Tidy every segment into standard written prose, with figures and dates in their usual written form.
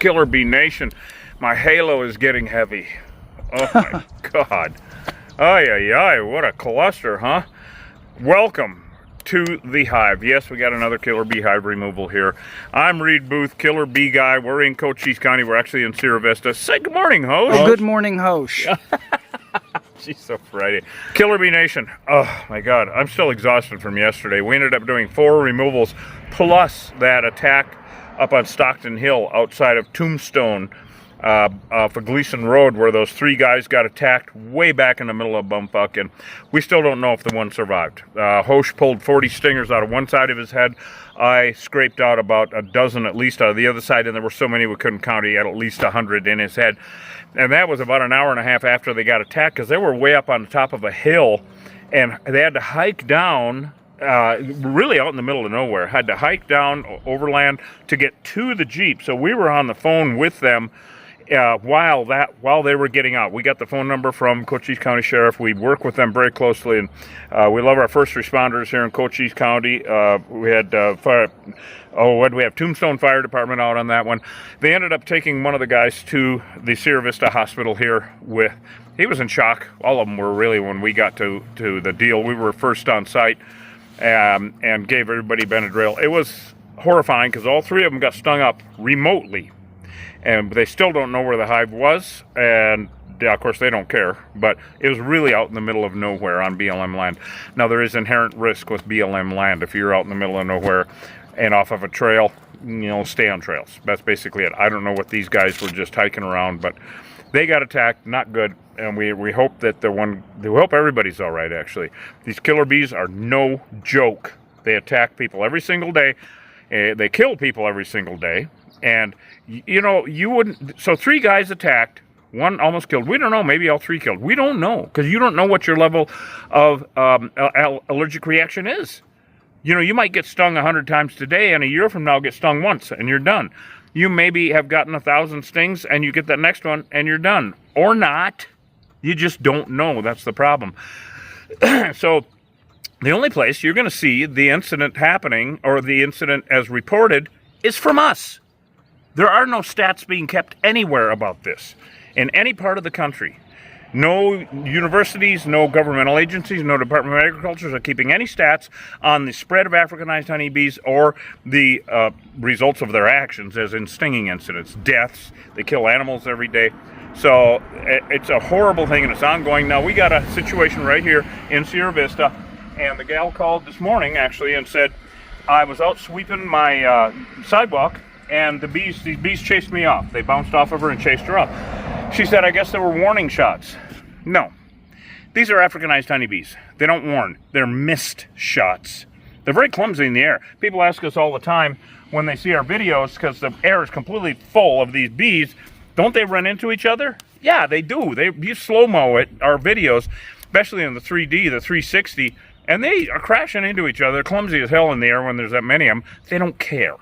Killer Bee Nation. My halo is getting heavy. Oh my God. Ay, ay, ay, what a cluster, huh? Welcome to the hive. Yes, we got another killer bee hive removal here. I'm Reed Booth, Killer Bee Guy. We're in Cochise County. We're actually in Sierra Vista. Say good morning, host. Oh, good morning, host. She's so Friday. Killer Bee Nation. Oh my God, I'm still exhausted from yesterday. We ended up doing 4 removals plus that attack up on Stockton Hill outside of Tombstone for Gleason Road, where those 3 guys got attacked way back in the middle of bumfuck, and we still don't know if the one survived. Hosh pulled 40 stingers out of one side of his head. I scraped out about a dozen at least out of the other side, and there were so many we couldn't count. He had at least 100 in his head. And that was about an hour and a half after they got attacked, because they were way up on the top of a hill, and they had to hike down, really out in the middle of nowhere, had to hike down overland to get to the Jeep. So we were on the phone with them while they were getting out. We got the phone number from Cochise County Sheriff. We work with them very closely, and we love our first responders here in Cochise County. We had what do we have? Tombstone Fire Department out on that one. They ended up taking one of the guys to the Sierra Vista Hospital here with. He was in shock. All of them were really when we got to the deal. We were first on site and gave everybody Benadryl. It was horrifying because all 3 of them got stung up remotely. And they still don't know where the hive was, and yeah, of course they don't care, but it was really out in the middle of nowhere on BLM land. Now there is inherent risk with BLM land. If you're out in the middle of nowhere and off of a trail, stay on trails. That's basically it. I don't know what these guys were just hiking around, but they got attacked, not good, and we hope that we hope everybody's all right, actually. These killer bees are no joke. They attack people every single day. They kill people every single day. And, you wouldn't... So 3 guys attacked, 1 almost killed. We don't know, maybe all 3 killed. We don't know, because you don't know what your level of allergic reaction is. You might get stung 100 times today, and a year from now get stung once, and you're done. You maybe have gotten 1,000 stings, and you get that next one, and you're done. Or not. You just don't know. That's the problem. So the only place you're going to see the incident happening, or the incident as reported, is from us. There are no stats being kept anywhere about this in any part of the country. No universities, no governmental agencies, no Department of Agriculture are keeping any stats on the spread of Africanized honeybees or the results of their actions, as in stinging incidents, deaths. They kill animals every day. So it's a horrible thing, and it's ongoing. Now, we got a situation right here in Sierra Vista, and the gal called this morning, actually, and said, I was out sweeping my sidewalk, and these bees chased me off. They bounced off of her and chased her off. She said, I guess there were warning shots. No. These are Africanized honeybees. They don't warn. They're missed shots. They're very clumsy in the air. People ask us all the time when they see our videos, because the air is completely full of these bees, don't they run into each other? Yeah, they do. You slow-mo it, our videos, especially in the 3D, the 360, and they are crashing into each other. They're clumsy as hell in the air when there's that many of them. They don't care.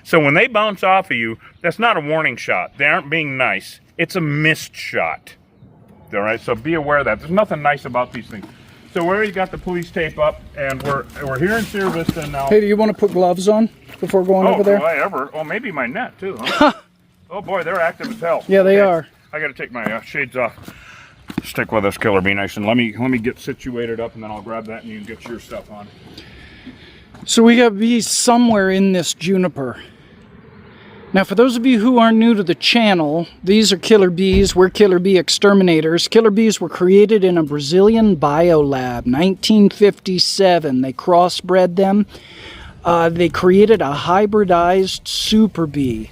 So when they bounce off of you, that's not a warning shot. They aren't being nice. It's a missed shot. All right, so be aware of that. There's nothing nice about these things. So we already got the police tape up, and we're here in Sierra Vista now. Hey, do you want to put gloves on before going over there? Oh, do I ever? Oh, maybe my net, too. Huh? Oh, boy, they're active as hell. Yeah, they are. I got to take my shades off. Stick with us, Killer Bee Nation. Let me get situated up, and then I'll grab that, and you can get your stuff on. So we got bees somewhere in this juniper. Now, for those of you who are new to the channel, these are killer bees. We're killer bee exterminators. Killer bees were created in a Brazilian biolab, 1957. They crossbred them. They created a hybridized super bee.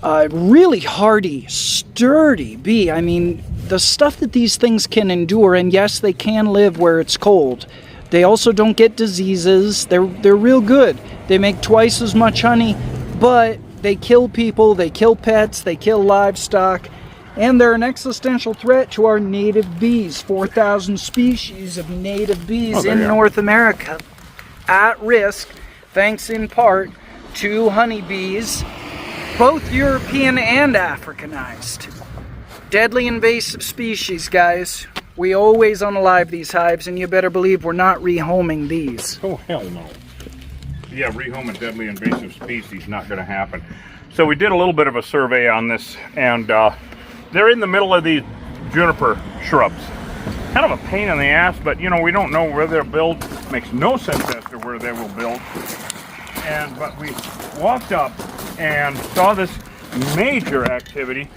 Really hardy, sturdy bee. I mean, the stuff that these things can endure, and yes, they can live where it's cold. They also don't get diseases. They're real good. They make twice as much honey, but they kill people, they kill pets, they kill livestock, and they're an existential threat to our native bees. 4,000 species of native bees in North America at risk, thanks in part to honeybees, both European and Africanized. Deadly invasive species, guys. We always unalive these hives, and you better believe we're not rehoming these. Oh, hell no. Yeah, rehoming deadly invasive species, not going to happen. So we did a little bit of a survey on this, and they're in the middle of these juniper shrubs. Kind of a pain in the ass, but you know, we don't know where they'll build. Makes no sense as to where they will build. But we walked up and saw this major activity.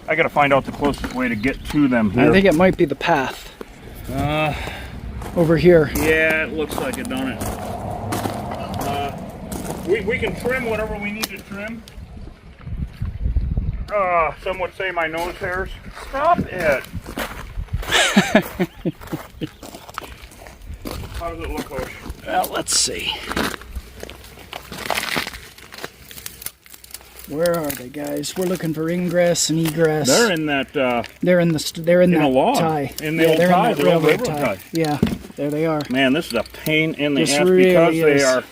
I gotta find out the closest way to get to them here. I think it might be the path. Over here. Yeah, it looks like it, don't it? We can trim whatever we need to trim. Some would say my nose hairs. Stop it! How does it look, Hosh? Well, let's see. Where are they, guys? We're looking for ingress and egress. They're in that. They're in that log. tie. In the old they're tie, in that the old railroad railroad tie. tie. Yeah, there they are. Man, this is a pain in the This ass really because they is. are.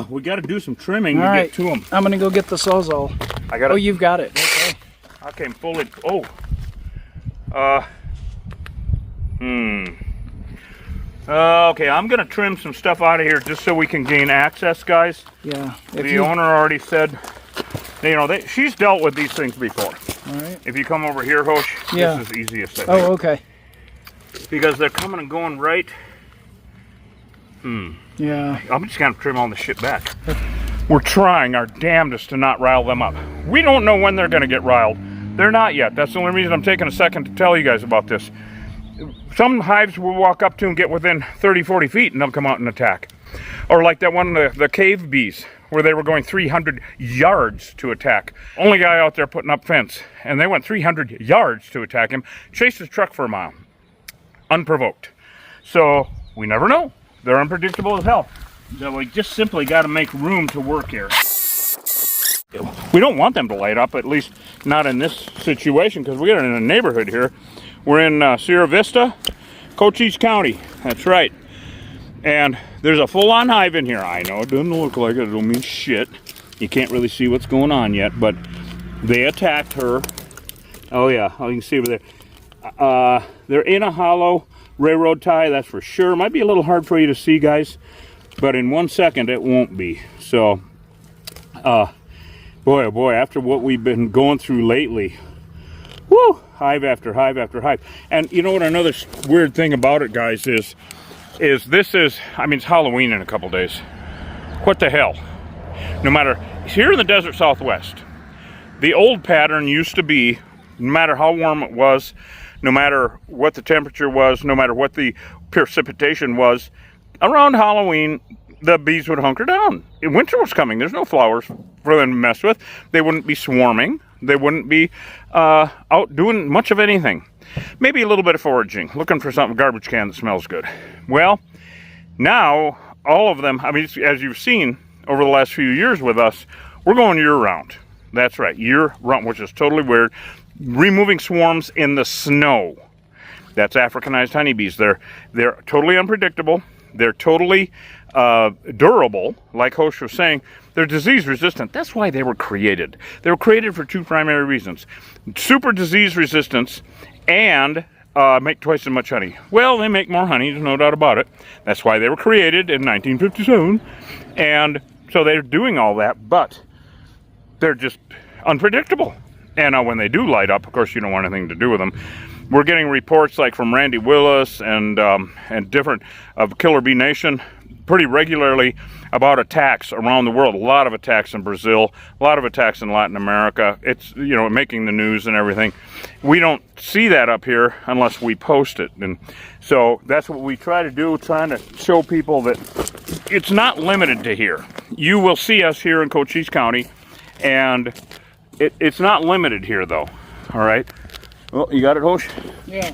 We got to do some trimming to right. get to them. I'm gonna go get the sawzall. I got. Oh, you've got it. Okay. I came fully. Oh. Okay, I'm gonna trim some stuff out of here just so we can gain access, guys. Yeah. The owner already said, you know, she's dealt with these things before. All right. If you come over here, Hosh, Yeah. this is easiest. I think. Oh, okay. Because they're coming and going right. Yeah. I'm just gonna trim all the shit back. We're trying our damnedest to not rile them up. We don't know when they're gonna get riled. They're not yet. That's the only reason I'm taking a second to tell you guys about this. Some hives will walk up to and get within 30, 40 feet and they'll come out and attack. Or like that one, the cave bees, where they were going 300 yards to attack. Only guy out there putting up fence. And they went 300 yards to attack him. Chased his truck for a mile. Unprovoked. So, we never know. They're unpredictable as hell. So we just simply got to make room to work here. We don't want them to light up, at least not in this situation, because we're in a neighborhood here. We're in Sierra Vista, Cochise County. That's right. And there's a full-on hive in here. I know it doesn't look like it. It don't mean shit. You can't really see what's going on yet, but they attacked her. Oh yeah, you can see over there. They're in a hollow railroad tie, that's for sure. Might be a little hard for you to see, guys, but in 1 second it won't be. So, boy, oh boy, after what we've been going through lately, whoo, hive after hive after hive. And you know what, another weird thing about it, guys, is I mean, it's Halloween in a couple days. What the hell? No matter, here in the desert Southwest, the old pattern used to be, no matter how warm it was, no matter what the temperature was, no matter what the precipitation was, around Halloween, the bees would hunker down. Winter was coming. There's no flowers for them to mess with. They wouldn't be swarming. They wouldn't be out doing much of anything. Maybe a little bit of foraging, looking for something, garbage can that smells good. Well, now, all of them, I mean, as you've seen over the last few years with us, we're going year-round. That's right, year-round, which is totally weird. Removing swarms in the snow. That's Africanized honeybees. They're totally unpredictable. They're totally durable, like Hosh was saying. They're disease resistant. That's why they were created. They were created for two primary reasons. Super disease resistance and make twice as much honey. Well, they make more honey, there's no doubt about it. That's why they were created in 1957. And so they're doing all that, but they're just unpredictable. And when they do light up, of course, you don't want anything to do with them. We're getting reports like from Randy Willis and different of Killer Bee Nation pretty regularly about attacks around the world. A lot of attacks in Brazil, a lot of attacks in Latin America. It's, you know, making the news and everything. We don't see that up here unless we post it. And so that's what we try to do, trying to show people that it's not limited to here. You will see us here in Cochise County, and it's not limited here, though. All right. Well, you got it, Hosh? Yeah.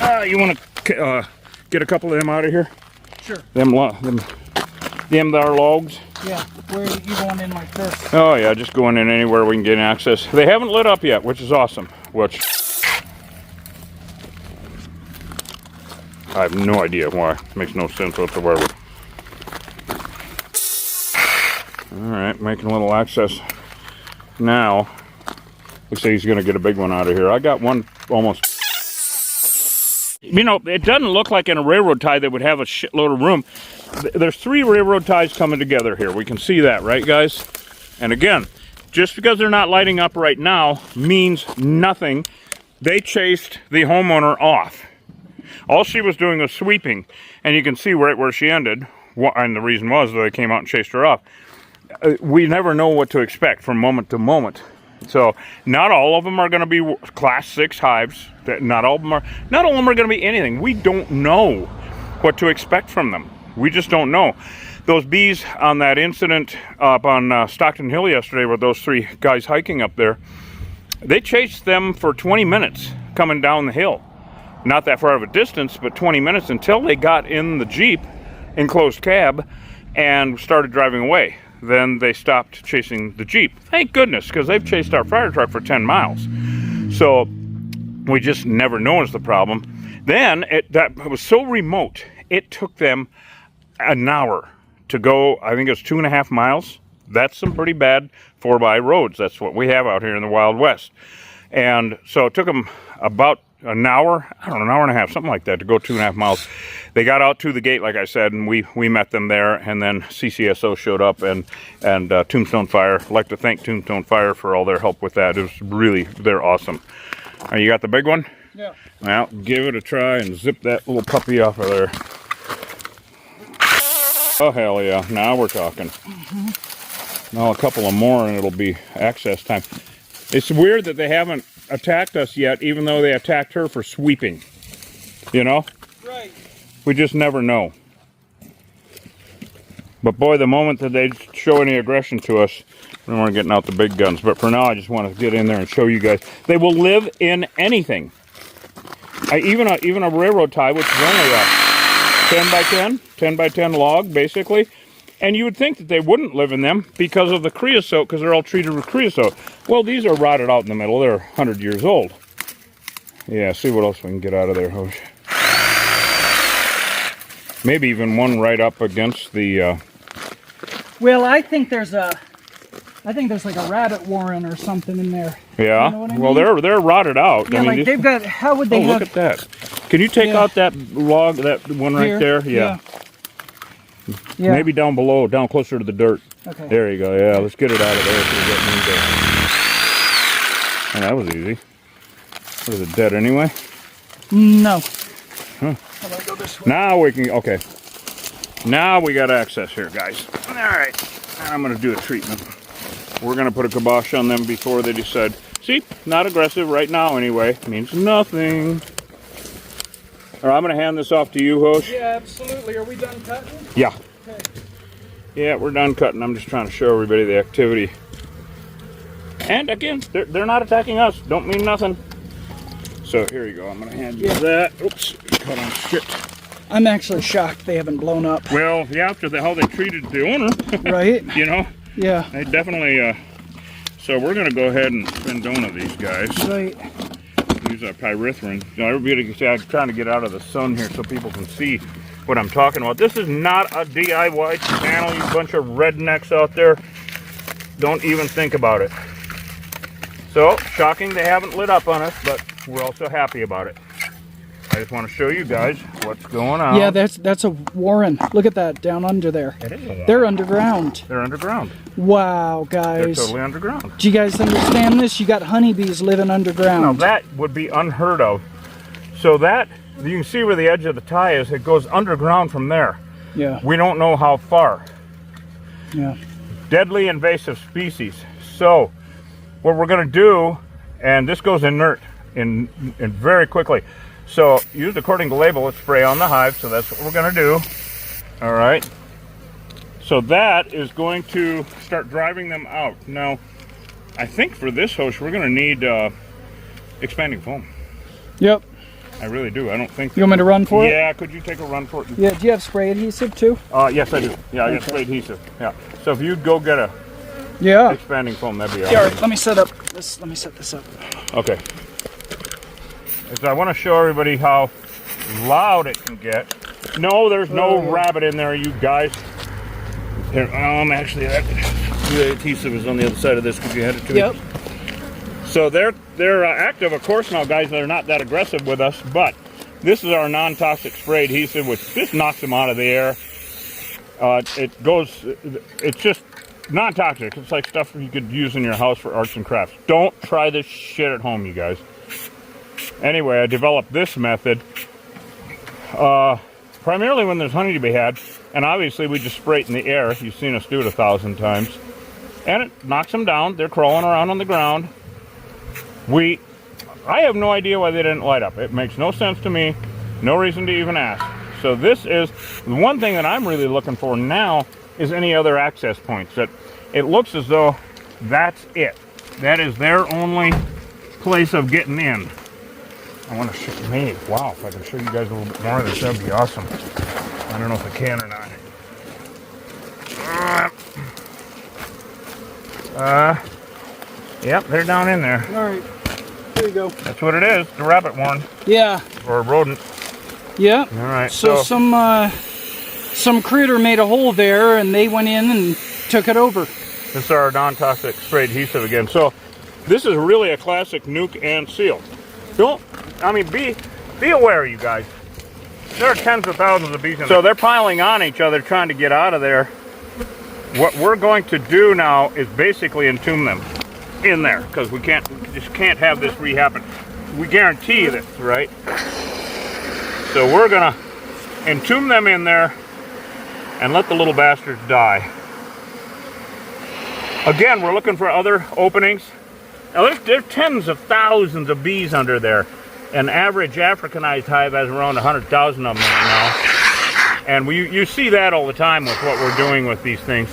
All right. You want to get a couple of them out of here? Sure. Them there logs? Yeah. Where are you going in like this? Oh yeah, just going in anywhere we can get access. They haven't lit up yet, which is awesome. Which I have no idea why. It makes no sense whatsoever. Alright, making a little access now. Looks like he's going to get a big one out of here. I got one almost. You know, it doesn't look like in a railroad tie they would have a shitload of room. There's 3 railroad ties coming together here. We can see that, right, guys? And again, just because they're not lighting up right now means nothing. They chased the homeowner off. All she was doing was sweeping, and you can see right where she ended, and the reason was that they came out and chased her off. We never know what to expect from moment to moment. So not all of them are going to be class 6 hives. Not all of them are going to be anything. We don't know what to expect from them. We just don't know. Those bees on that incident up on Stockton Hill yesterday with those 3 guys hiking up there, they chased them for 20 minutes coming down the hill. Not that far of a distance, but 20 minutes until they got in the Jeep, enclosed cab, and started driving away. Then they stopped chasing the Jeep. Thank goodness, because they've chased our fire truck for 10 miles. So we just never noticed the problem. Then that was so remote, it took them an hour to go. I think it was 2.5 miles. That's some pretty bad 4x roads. That's what we have out here in the Wild West. And so it took them about an hour, I don't know, an hour and a half, something like that, to go 2.5 miles. They got out to the gate, like I said, and we met them there, and then CCSO showed up, and Tombstone Fire. I'd like to thank Tombstone Fire for all their help with that. It was really, they're awesome. You got the big one? Yeah. Well, give it a try and zip that little puppy off of there. Oh, hell yeah. Now we're talking. Now a couple of more and it'll be access time. It's weird that they haven't attacked us yet, even though they attacked her for sweeping. You know? Right. We just never know. But boy, the moment that they show any aggression to us, then we're getting out the big guns. But for now, I just want to get in there and show you guys. They will live in anything. Even a railroad tie, which is only a 10 by 10 log, basically. And you would think that they wouldn't live in them because of the creosote, because they're all treated with creosote. Well, these are rotted out in the middle. They're 100 years old. Yeah, see what else we can get out of there, Hosh. Maybe even one right up against the... Well, I think there's like a rabbit warren or something in there. Yeah. You know what I mean? Well, they're rotted out. Yeah, I mean, like they've got. How would they have? Look at that. Can you take out that log, that one right there? Yeah. Maybe down below, down closer to the dirt. Okay. There you go. Yeah, let's get it out of there so we get moved there. And that was easy. Was it dead anyway? No. Huh. How about I go this way? Now we can. Okay. Now we got access here, guys. All right. I'm going to do a treatment. We're going to put a kibosh on them before they decide. See, not aggressive right now anyway. Means nothing. All right, I'm going to hand this off to you, Hosh. Yeah, absolutely. Are we done cutting? Yeah. Okay. Yeah, we're done cutting. I'm just trying to show everybody the activity. And again, they're not attacking us. Don't mean nothing. So here you go. I'm going to hand you that. Oops. Cut on shit. I'm actually shocked they haven't blown up. Well, yeah, after how they treated the owner. Right? You know? Yeah. They definitely, so we're going to go ahead and spindona these guys. Right. These are pyrethrin. You know, everybody, I'm trying to get out of the sun here so people can see what I'm talking about. This is not a DIY channel, you bunch of rednecks out there. Don't even think about it. So, shocking they haven't lit up on us, but we're also happy about it. I just want to show you guys what's going on. Yeah, that's a warren. Look at that down under there. It is a warren. They're underground. They're underground. Wow, guys. They're totally underground. Do you guys understand this? You got honeybees living underground. Now that would be unheard of. So that, you can see where the edge of the tie is. It goes underground from there. Yeah. We don't know how far. Yeah. Deadly invasive species. So what we're going to do, and this goes inert in very quickly. So used according to label, let's spray on the hive. So that's what we're going to do. All right. So that is going to start driving them out. Now, I think for this host, we're going to need expanding foam. Yep. I really do. I don't think... You want me to run for it? Yeah, could you take a run for it? Yeah, do you have spray adhesive too? Yes, I do. Yeah, I got spray adhesive. Yeah. So if you'd go get a expanding foam, that'd be awesome. Yeah, all right, let me set this up. Okay. So I want to show everybody how loud it can get. No, there's no rabbit in there, you guys. Here, actually, the adhesive is on the other side of this. Could you hand it to me? So they're active, of course, now, guys. They're not that aggressive with us, but this is our non-toxic spray adhesive, which just knocks them out of the air. It's just non-toxic. It's like stuff you could use in your house for arts and crafts. Don't try this shit at home, you guys. Anyway, I developed this method primarily when there's honey to be had, and obviously we just spray it in the air. You've seen us do it 1,000 times, and it knocks them down. They're crawling around on the ground. I have no idea why they didn't light up. It makes no sense to me. No reason to even ask. So this is the one thing that I'm really looking for now, is any other access points. That it looks as though that's it. That is their only place of getting in. I want to show me. Wow, if I can show you guys a little bit more of this, that'd be awesome. I don't know if I can or not. Yep, they're down in there. All right, here you go. That's what it is, the rabbit warren. Yeah. Or a rodent. Yeah. All right. So some critter made a hole there, and they went in and took it over. This is our non-toxic spray adhesive again. So this is really a classic nuke and seal. Be aware, you guys. There are tens of thousands of bees in there. So they're piling on each other, trying to get out of there. What we're going to do now is basically entomb them in there, because we just can't have this re-happen. We guarantee this, right? So we're gonna entomb them in there and let the little bastards die. Again, we're looking for other openings. Now there's tens of thousands of bees under there. An average Africanized hive has around 100,000 of them right now. And you see that all the time with what we're doing with these things.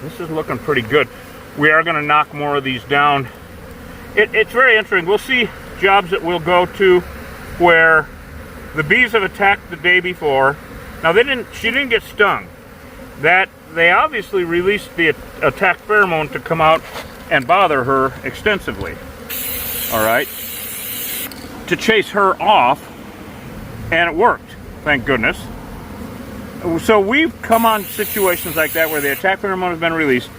This is looking pretty good. We are gonna knock more of these down. It's very interesting. We'll see jobs that we'll go to where the bees have attacked the day before. Now she didn't get stung. They obviously released the attack pheromone to come out and bother her extensively. All right, to chase her off, and it worked, thank goodness. So we've come on situations like that where the attack pheromone has been released,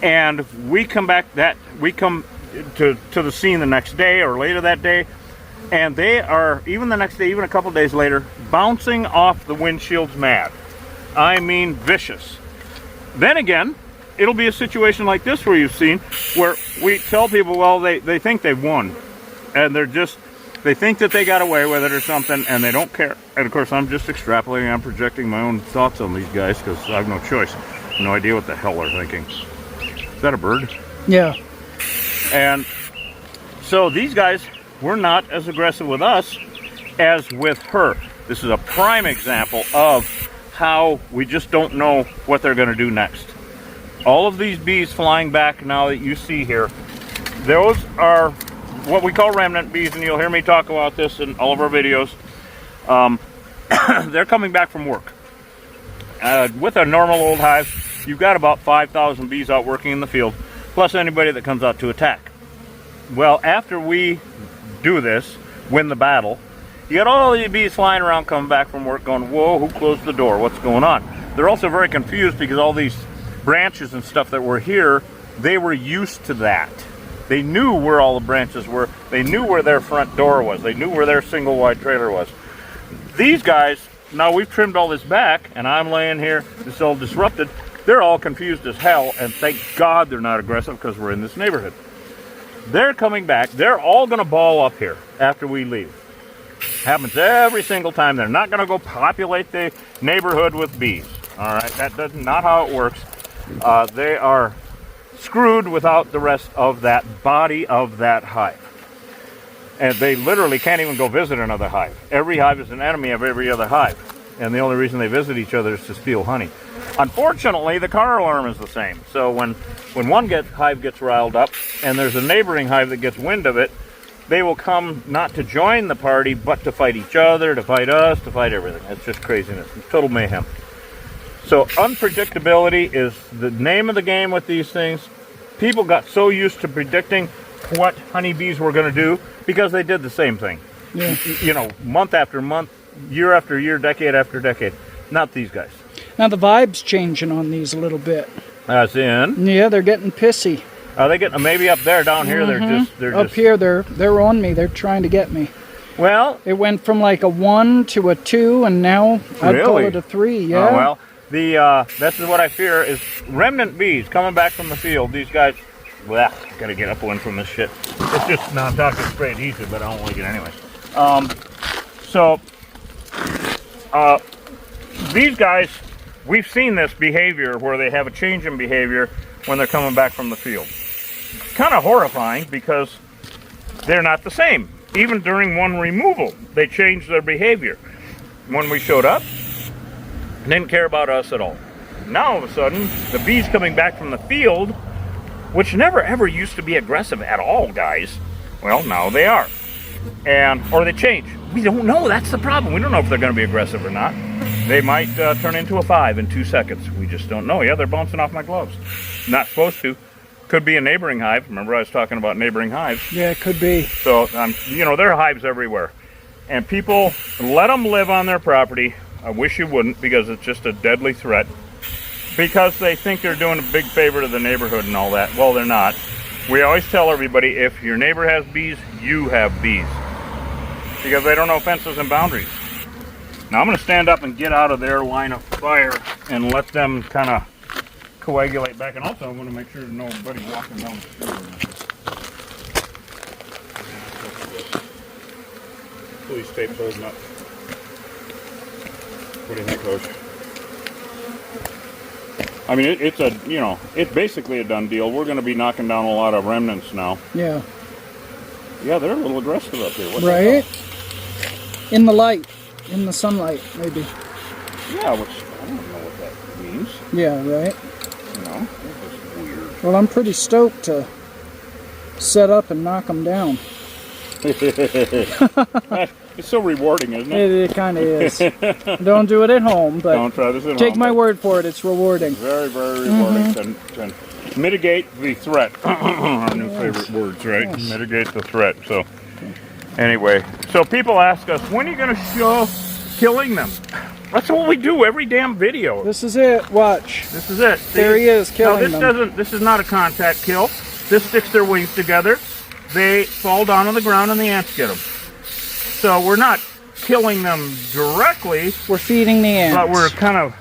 and we come to the scene the next day or later that day, and they are, even the next day, even a couple days later, bouncing off the windshields mad. I mean vicious. Then again, it'll be a situation like this where you've seen, where we tell people, well, they think they've won, and they think that they got away with it or something, and they don't care. And of course, I'm just extrapolating, I'm projecting my own thoughts on these guys, because I have no choice. No idea what the hell they're thinking. Is that a bird? Yeah. And so these guys were not as aggressive with us as with her. This is a prime example of how we just don't know what they're going to do next. All of these bees flying back now that you see here, those are what we call remnant bees, and you'll hear me talk about this in all of our videos. They're coming back from work. With a normal old hive, you've got about 5,000 bees out working in the field, plus anybody that comes out to attack. Well, after we do this, win the battle, you got all these bees flying around coming back from work going, whoa, who closed the door? What's going on? They're also very confused because all these branches and stuff that were here, they were used to that. They knew where all the branches were. They knew where their front door was. They knew where their single wide trailer was. These guys, now we've trimmed all this back, and I'm laying here, it's all disrupted. They're all confused as hell, and thank God they're not aggressive because we're in this neighborhood. They're coming back. They're all going to ball up here after we leave. Happens every single time. They're not going to go populate the neighborhood with bees. All right, that's not how it works. They are screwed without the rest of that body of that hive. And they literally can't even go visit another hive. Every hive is an enemy of every other hive. And the only reason they visit each other is to steal honey. Unfortunately, the car alarm is the same. So when one hive gets riled up and there's a neighboring hive that gets wind of it, they will come not to join the party, but to fight each other, to fight us, to fight everything. It's just craziness. It's total mayhem. So unpredictability is the name of the game with these things. People got so used to predicting what honeybees were going to do because they did the same thing. Yeah. You know, month after month, year after year, decade after decade. Not these guys. Now the vibe's changing on these a little bit. As in? Yeah, they're getting pissy. Are they getting, maybe up there, down here, they're up just... here, they're on me. They're trying to get me. Well... It went from like a 1 to a 2, and now I'd call it a 3, yeah. Oh, well, This is what I fear is remnant bees coming back from the field. These guys, well, gotta get upwind from this shit. It's just non-toxic spray adhesive, but I don't like it anyway. These guys, we've seen this behavior where they have a change in behavior when they're coming back from the field. Kind of horrifying because they're not the same. Even during one removal, they changed their behavior. When we showed up, they didn't care about us at all. Now all of a sudden, the bees coming back from the field, which never ever used to be aggressive at all, guys, well, now they are. Or they change. We don't know. That's the problem. We don't know if they're going to be aggressive or not. They might turn into a 5 in 2 seconds. We just don't know. Yeah, they're bouncing off my gloves. Not supposed to. Could be a neighboring hive. Remember I was talking about neighboring hives? Yeah, it could be. So, you know, there are hives everywhere. And people, let them live on their property. I wish you wouldn't, because it's just a deadly threat. Because they think they're doing a big favor to the neighborhood and all that. Well, they're not. We always tell everybody, if your neighbor has bees, you have bees. Because they don't know fences and boundaries. Now I'm going to stand up and get out of their line of fire and let them kind of coagulate back. And also I'm going to make sure nobody's walking down the street or anything. Police tape's holding up. What do you think, Coach? I mean, it's basically a done deal. We're going to be knocking down a lot of remnants now. Yeah. Yeah, they're a little aggressive up here. Right? In the light. In the sunlight, maybe. Yeah, which I don't know what that means. Yeah, right? You know, it's just weird. Well, I'm pretty stoked to set up and knock them down. It's so rewarding, isn't it? It kind of is. Don't do it at home, but don't try this at home. Take my word for it, it's rewarding. Very, very rewarding to mitigate the threat. Our new favorite words, right? Yes. Mitigate the threat. So, anyway, so people ask us, when are you going to show killing them? That's what we do every damn video. This is it. Watch. This is it. See? There he is, killing them. This is not a contact kill. This sticks their wings together. They fall down on the ground and the ants get them. So we're not killing them directly. We're feeding the ants. But we're kind of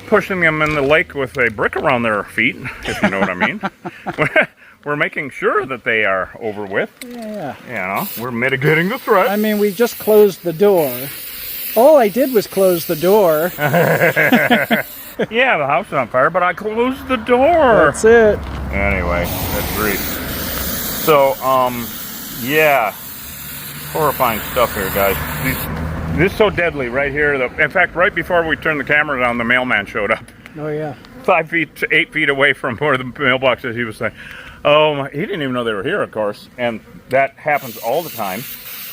pushing them in the lake with a brick around their feet, if you know what I mean. We're making sure that they are over with. Yeah. You know, we're mitigating the threat. I mean, we just closed the door. All I did was close the door. Yeah, the house is on fire, but I closed the door. That's it. Anyway, that's great. So, yeah. Horrifying stuff here, guys. This is so deadly right here. In fact, right before we turned the cameras on, the mailman showed up. Oh, yeah. 5 feet to 8 feet away from where the mailbox is. He was saying, oh, he didn't even know they were here, of course. And that happens all the time.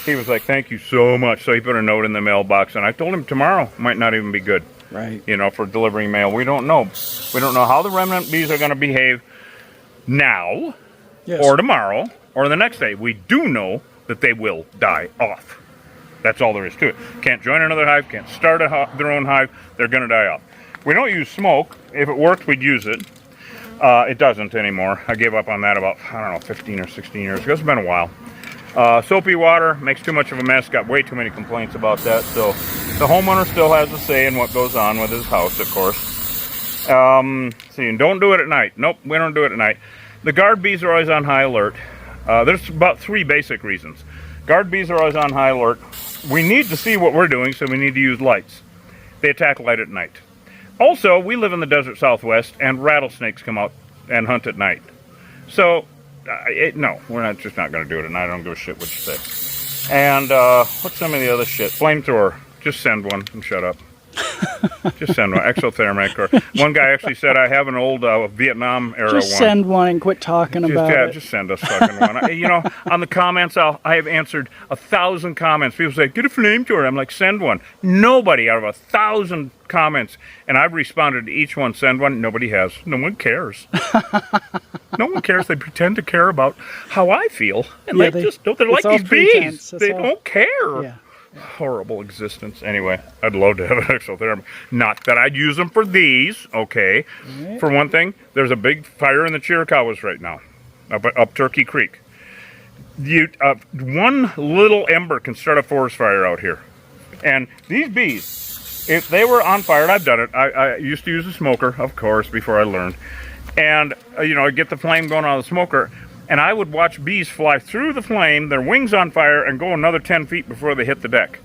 He was like, thank you so much. So he put a note in the mailbox. And I told him tomorrow might not even be good. Right. You know, for delivering mail. We don't know. We don't know how the remnant bees are going to behave now, yes, or tomorrow, or the next day. We do know that they will die off. That's all there is to it. Can't join another hive, can't start their own hive. They're going to die off. We don't use smoke. If it worked, we'd use it. It doesn't anymore. I gave up on that about, I don't know, 15 or 16 years ago. It's been a while. Soapy water makes too much of a mess. Got way too many complaints about that. So the homeowner still has a say in what goes on with his house, of course. See, and don't do it at night. Nope, we don't do it at night. The guard bees are always on high alert. There's about 3 basic reasons. Guard bees are always on high alert. We need to see what we're doing, so we need to use lights. They attack light at night. Also, we live in the desert Southwest, and rattlesnakes come out and hunt at night. So, no, we're just not going to do it at night. I don't give a shit what you say. And what's some of the other shit? Flamethrower. Just send one and shut up. Just send one. Exothermic. Or one guy actually said, I have an old Vietnam era one. Just send one and quit talking about it. Just send us fucking one. You know, on the comments, I have answered 1,000 comments. People say, get a flamethrower. I'm like, send one. Nobody out of 1,000 comments, and I've responded to each one, send one. Nobody has. No one cares. No one cares. They pretend to care about how I feel, and yeah, they're like these bees. They don't care. Yeah. Horrible existence. Anyway, I'd love to have an exothermic. Not that I'd use them for these, okay? Right. For one thing, there's a big fire in the Chiricahuas right now, up Turkey Creek. One little ember can start a forest fire out here. And these bees, if they were on fire, and I've done it. I used to use a smoker, of course, before I learned. And, you know, I'd get the flame going on the smoker, and I would watch bees fly through the flame, their wings on fire, and go another 10 feet before they hit the deck.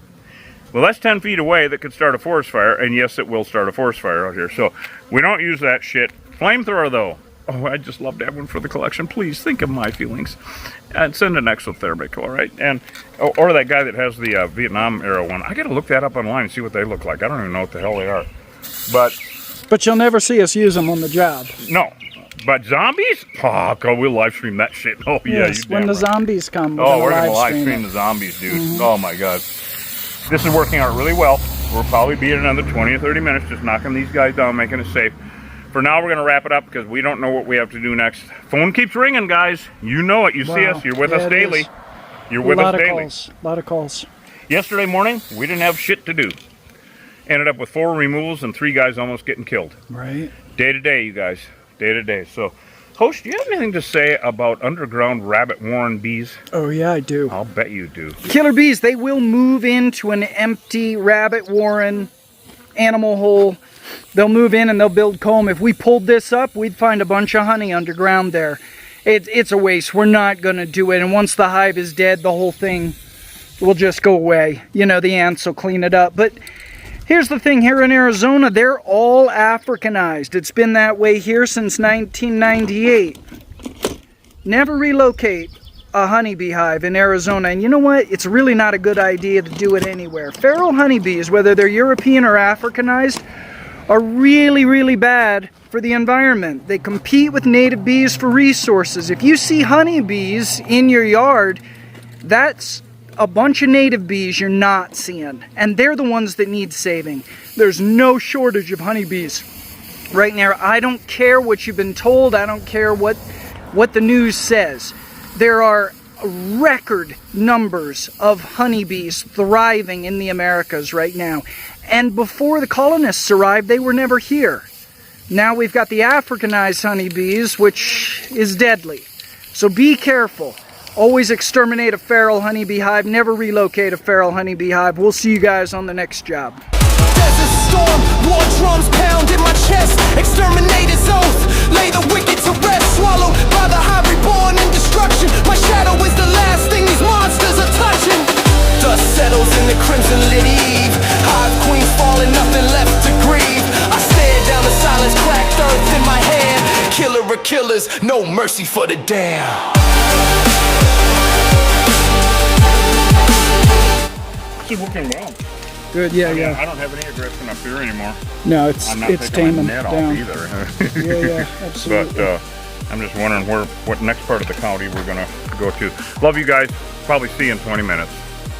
Well, that's 10 feet away that could start a forest fire, and yes, it will start a forest fire out here. So we don't use that shit. Flamethrower, though. Oh, I'd just love to have one for the collection. Please think of my feelings. And send an exothermic, all right? And or that guy that has the Vietnam era one. I got to look that up online and see what they look like. I don't even know what the hell they are. But you'll never see us use them on the job. No. But zombies? Oh, God, we'll live stream that shit. Oh, yeah. Yes, when the zombies come, we're going to live stream the zombies, dude. Mm-hmm. Oh, my God. This is working out really well. We'll probably be in another 20 or 30 minutes just knocking these guys down, making it safe. For now, we're going to wrap it up because we don't know what we have to do next. Phone keeps ringing, guys. You know it. You see us. You're with us daily. You're with us daily. A lot of calls. Yesterday morning, we didn't have shit to do. Ended up with 4 removals and 3 guys almost getting killed. Right. Day to day, you guys. Day to day. So, Host, do you have anything to say about underground rabbit warren bees? Oh, yeah, I do. I'll bet you do. Killer bees, they will move into an empty rabbit warren, animal hole. They'll move in and they'll build comb. If we pulled this up, we'd find a bunch of honey underground there. It's a waste. We're not going to do it. And once the hive is dead, the whole thing will just go away. You know, the ants will clean it up. But here's the thing. Here in Arizona, they're all Africanized. It's been that way here since 1998. Never relocate a honeybee hive in Arizona. And you know what? It's really not a good idea to do it anywhere. Feral honeybees, whether they're European or Africanized, are really, really bad for the environment. They compete with native bees for resources. If you see honeybees in your yard, that's a bunch of native bees you're not seeing. And they're the ones that need saving. There's no shortage of honeybees right now. I don't care what you've been told. I don't care what the news says. There are record numbers of honeybees thriving in the Americas right now. And before the colonists arrived, they were never here. Now we've got the Africanized honeybees, which is deadly. So be careful. Always exterminate a feral honeybee hive. Never relocate a feral honeybee hive. We'll see you guys on the next job. Desert storm, war drums pound in my chest. Exterminator's oath, lay the wicked to rest. Swallowed by the hive reborn in destruction. My shadow is the last thing these monsters are touching. Dust settles in the crimson lit eve. Hive queen falling, nothing left to grieve. I stare down the silence, cracked earth in my hand. Killer of killers, no mercy for the damned. This is working well. Good, yeah. I don't have any aggression up here anymore. No, it's taming my net down. off either. yeah, absolutely. But I'm just wondering what next part of the county we're gonna go to. Love you guys. Probably see you in 20 minutes.